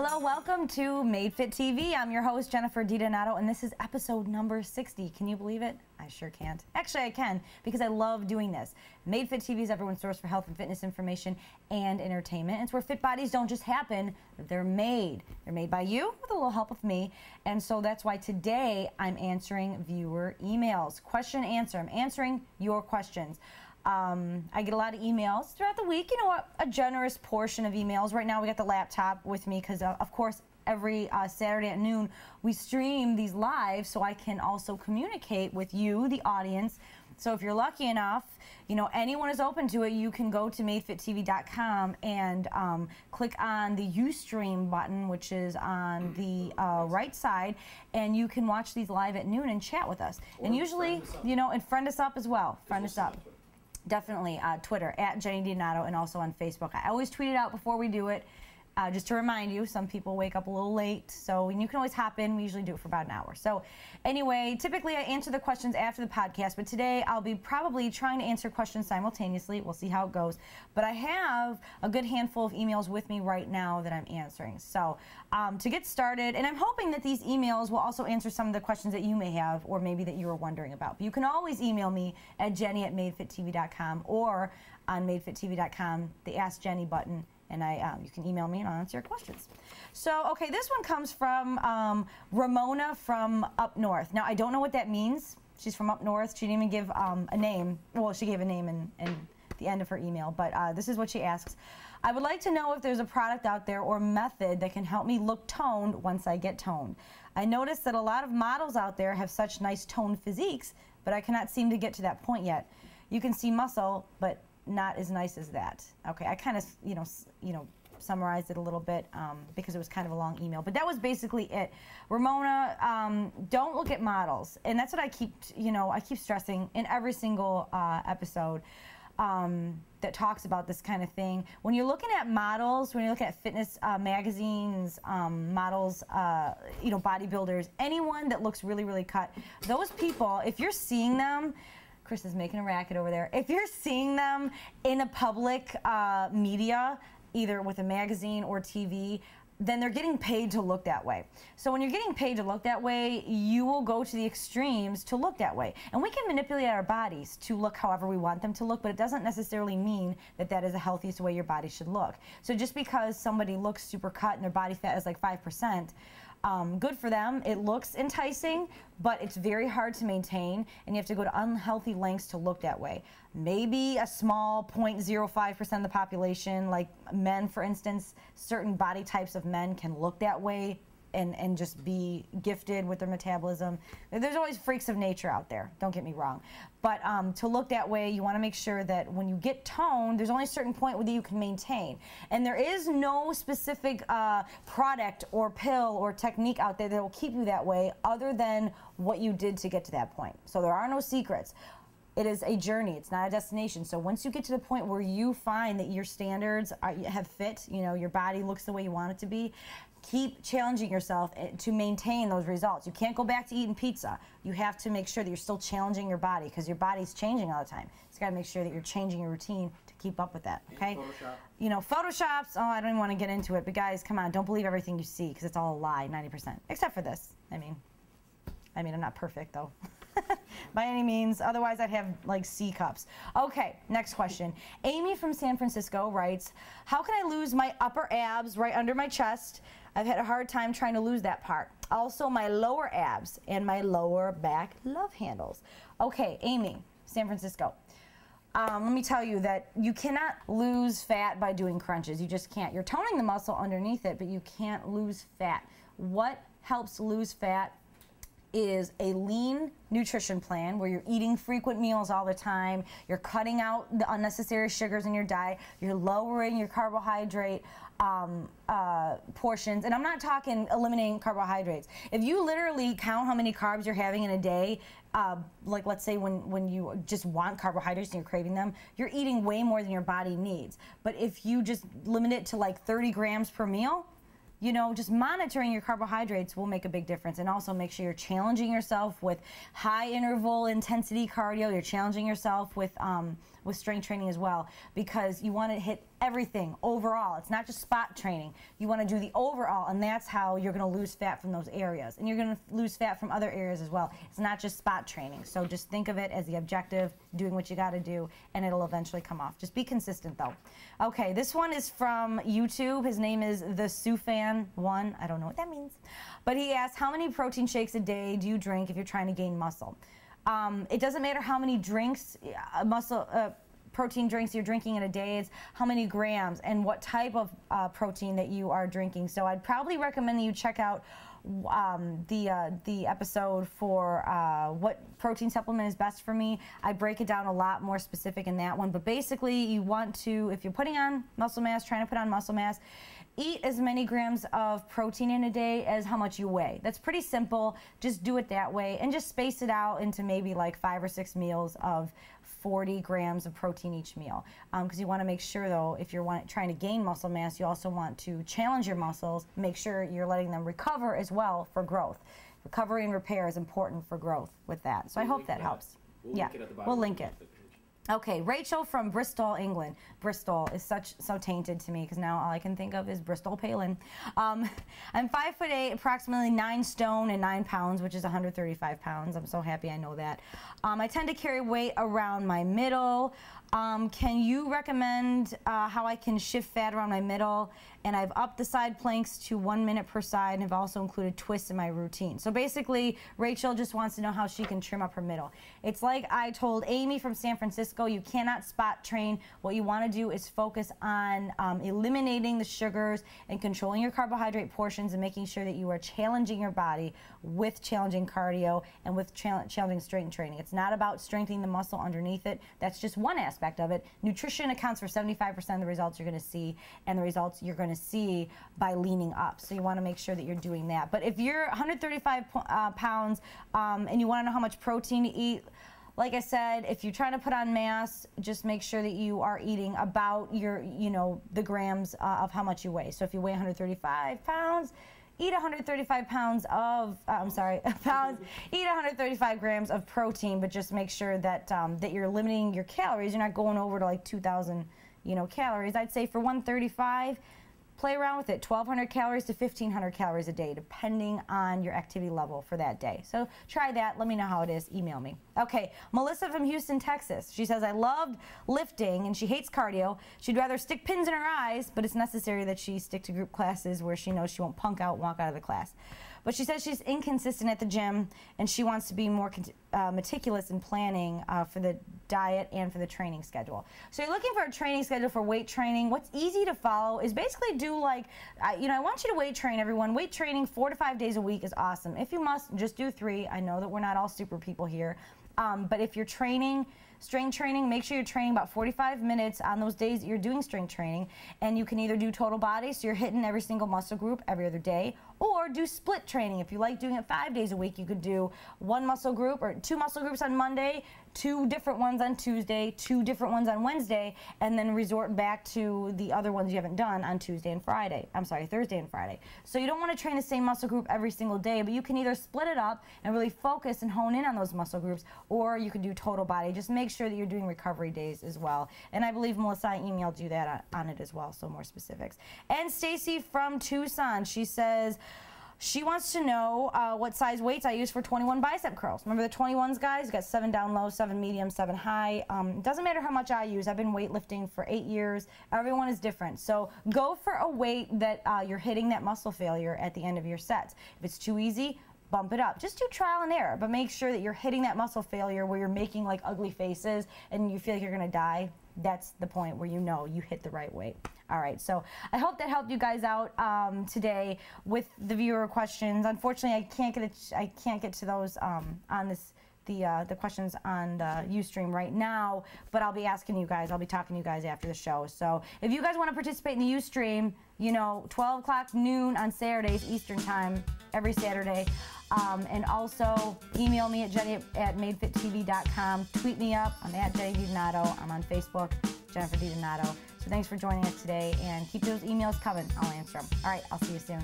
Hello, welcome to Made Fit TV. I'm your host, Jennifer DiDonato, and this is episode number 60. Can you believe it? I sure can't. Actually, I can, because I love doing this. Made Fit TV is everyone's source for health and fitness information and entertainment. It's where fit bodies don't just happen, they're made. They're made by you with a little help of me, and so that's why today I'm answering viewer emails. Question answer. I'm answering your questions. I get a lot of emails throughout the week. You know what? A generous portion of emails. Right now we got the laptop with me because, of course, every Saturday at noon we stream these live so I can also communicate with you, the audience. So if you're lucky enough, you know, anyone is open to it, you can go to madefittv.com and click on the Ustream button, which is on the right side, and you can watch these live at noon and chat with us. Or and usually, you know, and friend us up as well. Friend us up. Definitely Twitter, at Jenny DiDonato, and also on Facebook. I always tweet it out before we do it, just to remind you. Some people wake up a little late, so you can always hop in. We usually do it for about an hour. So anyway, typically I answer the questions after the podcast, but today I'll be probably trying to answer questions simultaneously. We'll see how it goes. But I have a good handful of emails with me right now that I'm answering. So to get started, and I'm hoping that these emails will also answer some of the questions that you may have, or maybe that you were wondering about. But you can always email me at jenny@madefittv.com or on madefittv.com, the Ask Jenny button, and you can email me and I'll answer your questions. So, okay, this one comes from Ramona from up north. Now, I don't know what that means. She's from up north. She didn't even give a name. Well, she gave a name in the end of her email, but this is what she asks. I would like to know if there's a product out there or method that can help me look toned once I get toned. I noticed that a lot of models out there have such nice toned physiques, but I cannot seem to get to that point yet. You can see muscle, but not as nice as that. Okay, I kind of, you know, summarized it a little bit because it was kind of a long email, but that was basically it. Ramona, don't look at models, and that's what I keep, I keep stressing in every single episode that talks about this kind of thing. When you're looking at models, when you're looking at fitness magazines, models, bodybuilders, anyone that looks really, really cut, those people, if you're seeing them, Chris is making a racket over there. If you're seeing them in a public media, either with a magazine or TV, then they're getting paid to look that way. So when you're getting paid to look that way, you will go to the extremes to look that way. And we can manipulate our bodies to look however we want them to look, but it doesn't necessarily mean that that is the healthiest way your body should look. So just because somebody looks super cut and their body fat is like 5%, good for them. It looks enticing, but it's very hard to maintain, and you have to go to unhealthy lengths to look that way. Maybe a small 0.05% of the population, like men, for instance, certain body types of men can look that way and just be gifted with their metabolism. There's always freaks of nature out there, don't get me wrong. But to look that way, you want to make sure that when you get toned, there's only a certain point that you can maintain. And there is no specific product or pill or technique out there that will keep you that way other than what you did to get to that point. So there are no secrets. It is a journey, it's not a destination. So once you get to the point where you find that your standards have fit, your body looks the way you want it to be, keep challenging yourself to maintain those results. You can't go back to eating pizza. You have to make sure that you're still challenging your body because your body's changing all the time. So you got to make sure that you're changing your routine to keep up with that, okay? Photoshop. Photoshops, oh, I don't even want to get into it, but guys, come on, don't believe everything you see because it's all a lie, 90%. Except for this. I mean, I'm not perfect though. By any means, otherwise I'd have like C cups. Okay, next question. Amy from San Francisco writes, how can I lose my upper abs right under my chest? I've had a hard time trying to lose that part. Also my lower abs and my lower back love handles. Okay, Amy, San Francisco. Let me tell you that you cannot lose fat by doing crunches. You just can't. You're toning the muscle underneath it, but you can't lose fat. What helps lose fat is a lean nutrition plan where you're eating frequent meals all the time, you're cutting out the unnecessary sugars in your diet, you're lowering your carbohydrate portions, and I'm not talking eliminating carbohydrates. If you literally count how many carbs you're having in a day, like let's say when you just want carbohydrates and you're craving them, you're eating way more than your body needs. But if you just limit it to like 30 grams per meal, just monitoring your carbohydrates will make a big difference, and also make sure you're challenging yourself with high interval intensity cardio. You're challenging yourself with strength training as well, because you want to hit everything overall. It's not just spot training. You want to do the overall, and that's how you're going to lose fat from those areas. And you're going to lose fat from other areas as well. It's not just spot training. So just think of it as the objective, doing what you got to do, and it'll eventually come off. Just be consistent, though. Okay, this one is from YouTube. His name is the Sufan1. I don't know what that means. But he asked, how many protein shakes a day do you drink if you're trying to gain muscle? It doesn't matter how many drinks, protein drinks you're drinking in a day. It's how many grams and what type of protein that you are drinking. So I'd probably recommend that you check out the episode for what protein supplement is best for me. I break it down a lot more specific in that one. But basically, you want to, if you're putting on muscle mass, trying to put on muscle mass, eat as many grams of protein in a day as how much you weigh. That's pretty simple. Just do it that way and just space it out into maybe like 5 or 6 meals of 40 grams of protein each meal. Because you want to make sure, though, if you're trying to gain muscle mass, you also want to challenge your muscles, make sure you're letting them recover as well for growth. Recovery and repair is important for growth with that. So I hope that helps. Yeah, we'll link it. Okay, Rachel from Bristol, England. Bristol is so tainted to me because now all I can think of is Bristol Palin. I'm 5'8", approximately 9 stone and 9 pounds, which is 135 pounds. I'm so happy I know that. I tend to carry weight around my middle. Can you recommend how I can shift fat around my middle? And I've upped the side planks to 1 minute per side and have also included twists in my routine. So basically, Rachel just wants to know how she can trim up her middle. It's like I told Amy from San Francisco, you cannot spot train. What you want to do is focus on eliminating the sugars and controlling your carbohydrate portions and making sure that you are challenging your body with challenging cardio and with challenging strength training. It's not about strengthening the muscle underneath it. That's just one aspect of it. Nutrition accounts for 75% of the results you're going to see, and the results you're going to see by leaning up. So you want to make sure that you're doing that. But if you're 135 pounds and you want to know how much protein to eat, like I said, if you're trying to put on mass, just make sure that you are eating about your, the grams of how much you weigh. So if you weigh 135 pounds, eat 135 pounds of, eat 135 grams of protein, but just make sure that that you're limiting your calories. You're not going over to like 2,000, calories. I'd say for 135, play around with it, 1,200 calories to 1,500 calories a day, depending on your activity level for that day. So try that. Let me know how it is. Email me. Okay, Melissa from Houston, Texas. She says, I loved lifting, and she hates cardio. She'd rather stick pins in her eyes, but it's necessary that she stick to group classes where she knows she won't punk out and walk out of the class. But she says she's inconsistent at the gym, and she wants to be more meticulous in planning for the diet and for the training schedule. So you're looking for a training schedule for weight training. What's easy to follow is basically do like, I want you to weight train, everyone. Weight training 4 to 5 days a week is awesome. If you must, just do 3. I know that we're not all super people here. But if you're training, strength training, make sure you're training about 45 minutes on those days that you're doing strength training. And you can either do total body, so you're hitting every single muscle group every other day, or do split training. If you like doing it 5 days a week, you could do 1 muscle group or 2 muscle groups on Monday, 2 different ones on Tuesday, 2 different ones on Wednesday, and then resort back to the other ones you haven't done on Thursday and Friday. So you don't want to train the same muscle group every single day, but you can either split it up and really focus and hone in on those muscle groups, or you can do total body. Just make sure that you're doing recovery days as well. And I believe Melissa, I emailed you that on it as well, so more specifics. And Stacy from Tucson, she says, she wants to know what size weights I use for 21 bicep curls. Remember the 21s, guys? You got 7 down low, 7 medium, 7 high. Doesn't matter how much I use. I've been weightlifting for 8 years. Everyone is different. So go for a weight that you're hitting that muscle failure at the end of your sets. If it's too easy, bump it up. Just do trial and error, but make sure that you're hitting that muscle failure where you're making like ugly faces and you feel like you're gonna die. That's the point where you know you hit the right weight. All right, so I hope that helped you guys out today with the viewer questions. Unfortunately, I can't get to those on this the questions on the Ustream right now, but I'll be asking you guys. I'll be talking to you guys after the show. So if you guys want to participate in the Ustream, 12 o'clock noon on Saturdays Eastern time every Saturday. And also email me at jenny@madefittv.com. Tweet me up. I'm at Jenny DiDonato. I'm on Facebook, Jennifer DiDonato. So thanks for joining us today, and keep those emails coming. I'll answer them. All right, I'll see you soon.